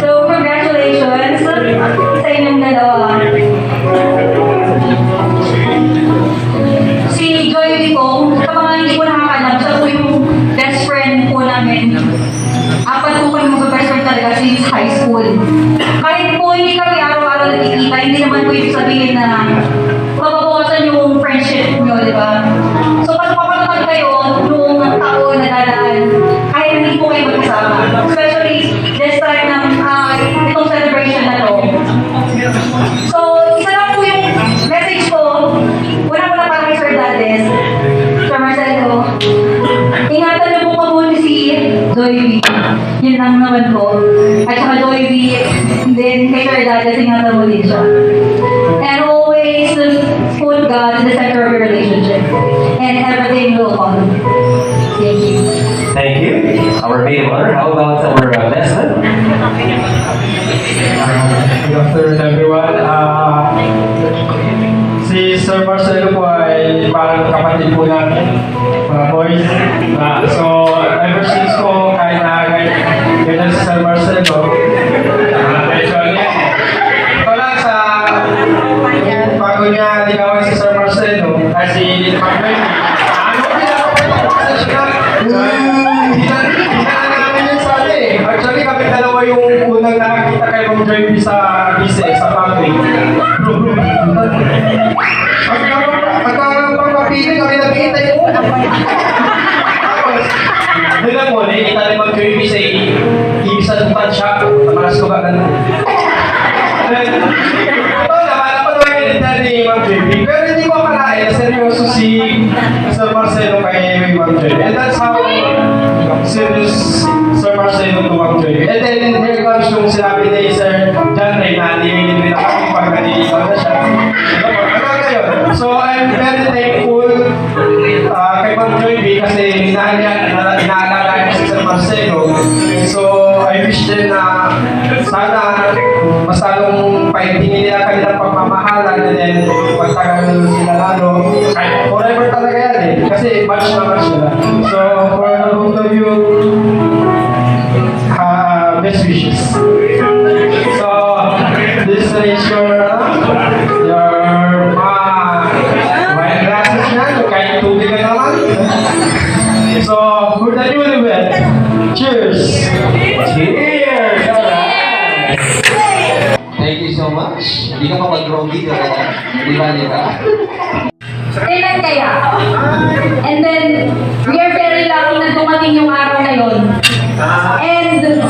So, congratulations sa inyong dalawa. Si JOYVI po, sa mga hindi ko nakakalam, siya po yung best friend po namin. Apat po kami mag-best friend talaga since high school. Kahit po hindi kami araw-araw nagkikita, hindi naman po yung sabihin na mababawasan yung friendship nyo, di ba? So, pag papanood kayo noong taon na dadaan, kahit hindi po kayo magkasama. Especially this time ng itong celebration na to. So, isa lang po yung message ko. Una-una para kay Sir Dades, Sir Marcelo. Ingatan niyo po mabuti si JOYVI. Yun lang naman po. At saka JOYVI, then kay Sir Dades, ingatan mo din siya. And always put God in the center of your relationship. And everything will follow. Thank you. Thank you. Our maid of honor. How about our best man? Good afternoon, everyone. Si Sir Marcelo po ay parang kapatid po namin, mga boys. So, ever since po, kahit na ganyan si Sir Marcelo, medyo ito lang sa bago niya ligawan si Sir Marcelo, kasi pag-break, actually, kami dalawa yung unang nakakita kay Ma'am JOYVI sa bise, sa public. Pagkakapapili, kami nag-iintay mo. Doon mo, nakikita ni Ma'am JOYVI sa ibisan ng tansya, malas ko ka na. Ito, napanapan naman yung edad ni Ma'am JOYVI. Pero hindi ko akalain, seryoso si Sir Marcelo kay Ma'am JOYVI. And that's how serious Sir Marcelo to Ma'am JOYVI. And then here comes yung sinabi ni Sir John Ray na nililin na kami pag nalilito na siya. So I'm very thankful kay Ma'am JOYVI kasi inaalagaan si Sir Marcelo. So I wish din na sana mas lalong paintingin nila kanilang pagmamahalan and then magtagal sila lalo. Kahit forever talaga yan eh. Kasi match na match nila. So for both of you, best wishes. So this is your wine glasses na. Kahit tubig ka naman. So for the newlywed, cheers! Cheers! Alright! Thank you so much. Hindi ka pa mag-groggy, di ba? Kailan kaya? And then, we are very lucky na dumating yung araw na yun. And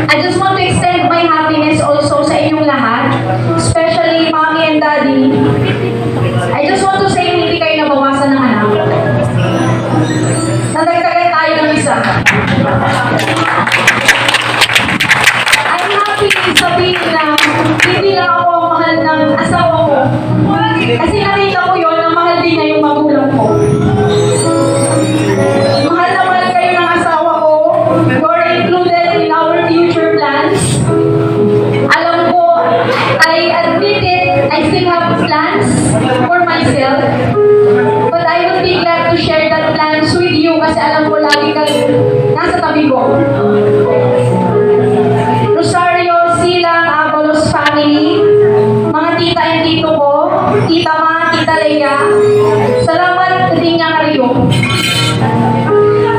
I just want to extend my happiness also sa inyong lahat, especially Mommy and Daddy. I just want to say hindi kayo nabawasan ng anak. Nadagdagan tayo ng isa. I'm happy sabihin na hindi lang ako ang mahal ng asawa ko. Kasi nakita ko yun na mahal din niya yung magulang ko. Mahal na mahal kayo ng asawa ko. You're included in our future plans. Alam ko, I admit it, I still have plans for myself. But I would be glad to share that plans with you kasi alam ko lagi kayo nasa tabi ko. Rosario, Silang, Abalos family, mga tita and tito ko, Tita Ma, Tita Leia, salamat din niya kayo.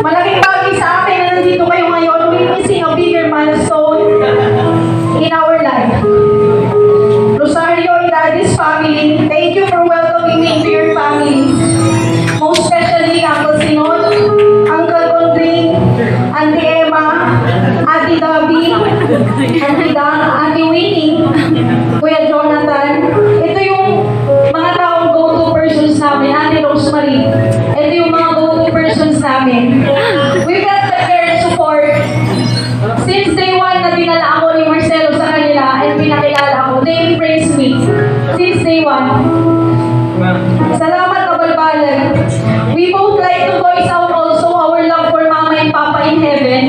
Malaking bagay sa akin na nandito kayo ngayon, witnessing a bigger milestone in our life. Rosario and Daddy's family, thank you for welcoming me into your family. Most especially Uncle Sinon, Uncle Condring, Auntie Emma, Auntie Dabi, Auntie Dang, Auntie Winnie, Kuya Jonathan. Ito yung mga taong go-to persons namin, Auntie Rosemary. Ito yung mga go-to persons namin. We got the care and support. Since day one na dinala ako ni Marcelo sa kanila and pinakilala ako, they embraced me. Since day one. Salamat kabalbalan. We both like to voice out also our love for Mama and Papa in heaven.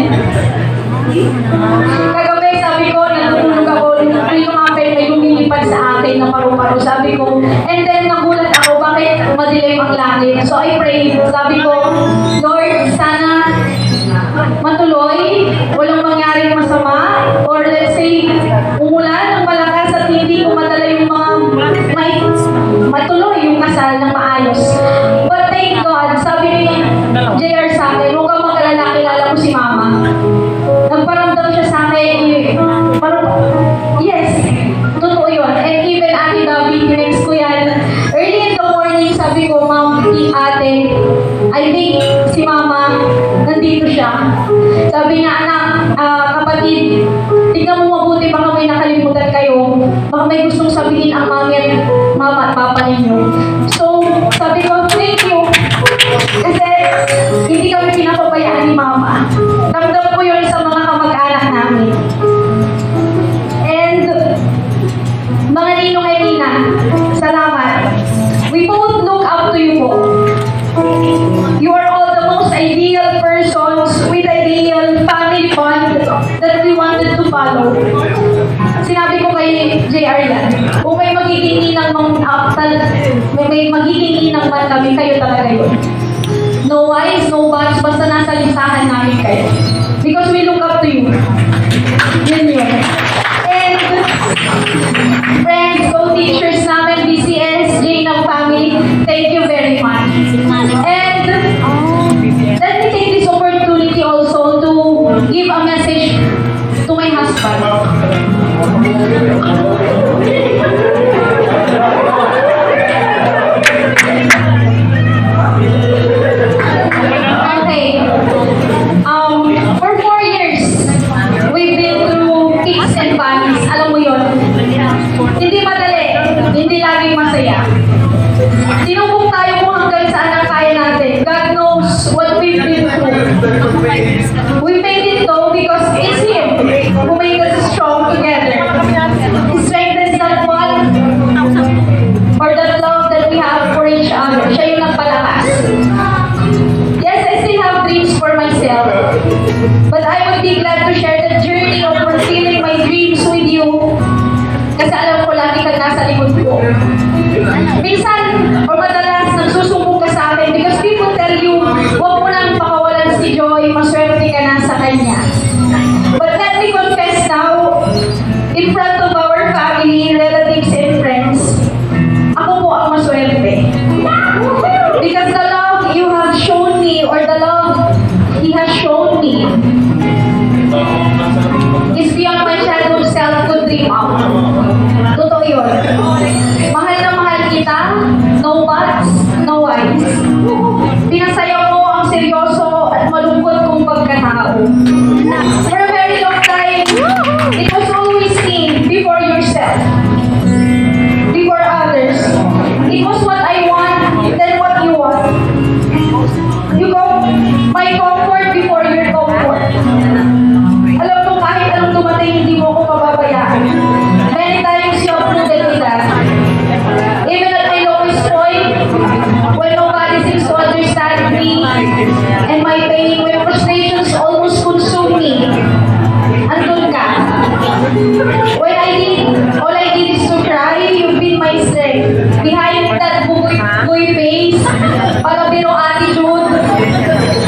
Kagabi sabi ko, natutulog ako, ay lumapit, ay lumilipad sa akin na paru-paro. Sabi ko, and then nagulat ako, bakit madilim ang langit? So I prayed. Sabi ko, Lord, sana matuloy walang mangyaring masama, or let's say, umulan ng malakas at hindi ko madala yung mga matuloy yung kasal ng maayos. But thank God, sabi ni JR sa akin, huwag kang mag-alala, kilala ko si Mama. Nagparamdam siya sa akin, parang, yes, totoo yun. And even Ate David, next ko yan, early in the morning, sabi ko, Ma'am, ate, I think si Mama, nandito siya. Sabi niya, anak, kapatid, tingnan mo mabuti, baka may nakalimutan kayo. Baka may gustong sabihin ang mama at papa ninyo. So, sabi ko, thank you. Kasi, hindi kami pinapabayaan ni Mama. Ramdam ko yun sa mga kamag-anak namin. And, mga ninong at nina, salamat. We both look up to you po. You are all the most ideal persons with ideal family bond that we wanted to follow. Sinabi ko kay JR yan, kung may magiging ninang may magiging ninang man kami, kayo talaga yun. No whys, no buts, basta nasa listahan namin kayo. Because we look up to you. Yun yun. And friends, co-teachers namin, BCS, J-Nab family, thank you very much. And let me take this opportunity also to give a message to my husband. Okay. For 4 years, we've been through peaks and valleys. Alam mo yun? Hindi madali. Hindi laging masaya. Sinubok tayo kung hanggang saan ang kaya natin. God knows what we've been through. We made it though because it's Him who made us strong together. He strengthens that bond or that love that we have for each other. Siya yung nagpalakas. Yes, I still have dreams for myself. But I would be glad to share the journey of fulfilling my dreams with you. Kasi alam ko lagi kang nasa likod ko. Minsan, o madalas, nagsusumbong ka sa akin because people tell you, huwag mo nang pakawalan si Joy, maswerte ka na sa kanya. But let me confess now, in front of our family, relatives, and friends, ako po ang maswerte. Because the love you have shown me, or the love He has shown me, is beyond my childhood self could dream out. Totoo yun. Mahal na mahal kita, no buts, no whys. Pinasaya mo ang seryoso at malungkot kong pagkatao. For a very long time, it was always me before yourself, before others. It was what I want, then what you want. You go, my comfort before your comfort. Alam ko kahit anong dumating, hindi mo ko pababayaan. Many times you have proven me that. Even at my lowest point, when nobody seems to understand me, and my pain, when frustrations almost consume me, andun ka. When all I did is to cry, you've been my strength. Behind that bugoy face, palabiro attitude,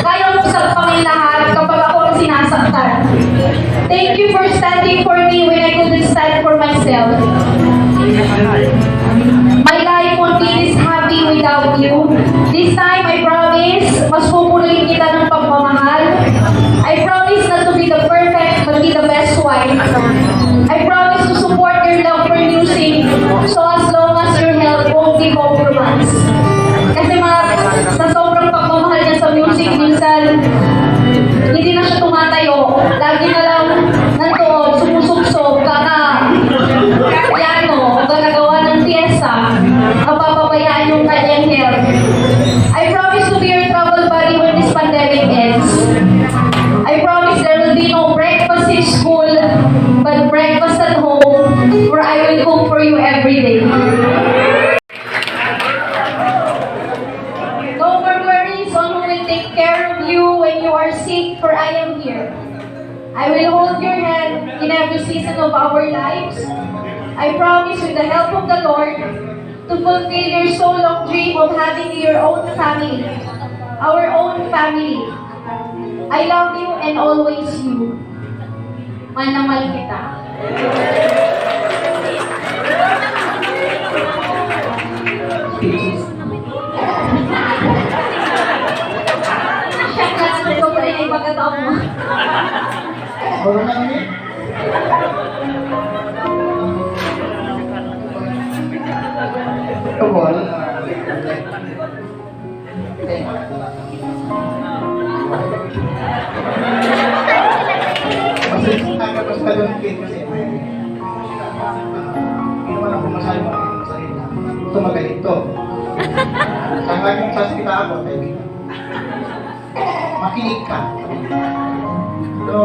kaya mo sagpangin lahat kapag ako ang sinasaktan. Thank you for standing for me when I couldn't stand for myself. My life won't be this happy without you. This time, I promise, mas pupunuin kita ng pagmamahal. I promise not to be the perfect, but be the best wife. I promise to support your love for music, so as long as your health won't be compromised. Kasi sa sobrang pagmamahal niya sa music, minsan, hindi na siya tumatayo. Lagi na lang nandoon, sumusubsob, piano, gagawa ng piyesa, mapapabayaan yung kanyang health. I promise to be your travel buddy when this pandemic ends. I promise there will be no breakfast in school, but breakfast at home, where I will cook for you every day. No more worries on who will take care of you when you are sick, for I am here. I will hold your hand in every season of our lives. I promise with the help of the Lord to fulfill your so long dream of having your own family, our own family. I love you and always you. Manamal kita. Siya ka ko pa rin ay pagkatao mo. Baru kami. Kebol. Masih agak masyado dikit kasi hindi naman ako masyado makikita. Ito magaling to. Sa aking sasalita ako, makinig ka. Ito,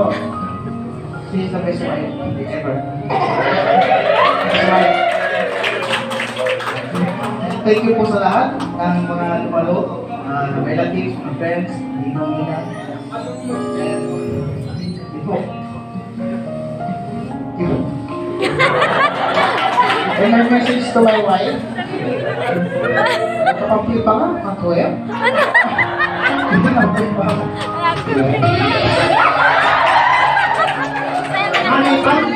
this is the best way ever. Thank you po sa lahat ng mga dumalo, relatives, mga friends, Nina. Ito. And my message to my wife. Nakapagpil pa nga, ang 12. Hindi na po pa. Ano yung plan?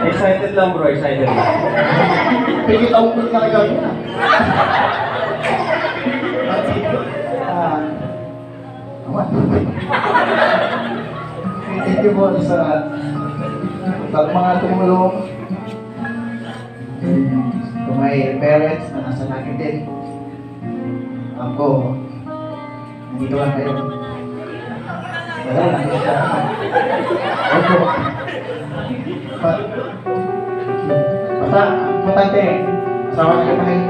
Excited lang bro, excited lang. Pigit ako po na kagawin na. Thank you po sa mga tumulong. To my parents na nasa nakin din. Ako, nandito lang kayo. Wala, nandito siya. Opo. Basta, importante, asawa na kita ngayon.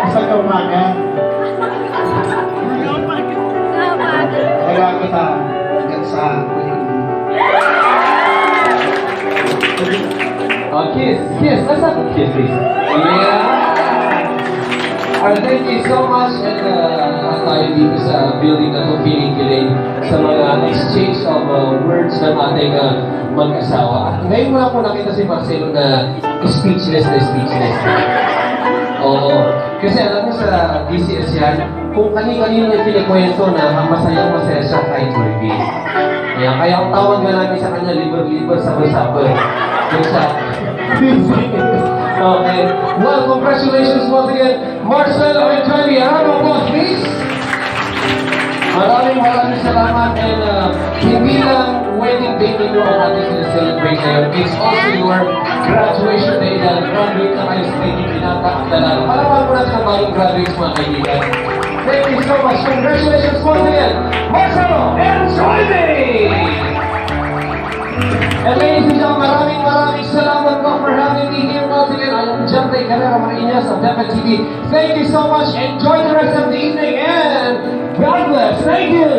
Isang ka umaga. Kaya kita hanggang sa huling. Kiss, kiss. Let's have a kiss, please. Yeah. Thank you so much and tayo dito sa building na ito piling-piling sa mga exchange of words ng ating mag-asawa. At ngayon mo lang po nakita si Marcelo na speechless na speechless. Oo. Kasi alam mo sa DCS yan, kung kani-kanino yung pinikwento na masayang-masaya siya kay JOYVI. Kaya ang tawag nga namin sa kanya, liber-liber sa usapan. Yung sa okay. Well, congratulations once again, Marcelo and JOYVI. A round of applause, please. Maraming salamat and hindi lang wedding day ninyo ang ating celebrate ngayon. It's also your graduation day dahil graduate na kayo sa inyong binata at lalaro. Palawan mo natin ang bagong graduates mga kaibigan. Thank you so much. Congratulations once again, Marcelo and JOYVI! And ladies and gentlemen, maraming salamat po for having me here once again. I am John Ray Carrera Marinas of Dapat TV. Thank you so much. Enjoy the rest of the evening and God bless. Thank you.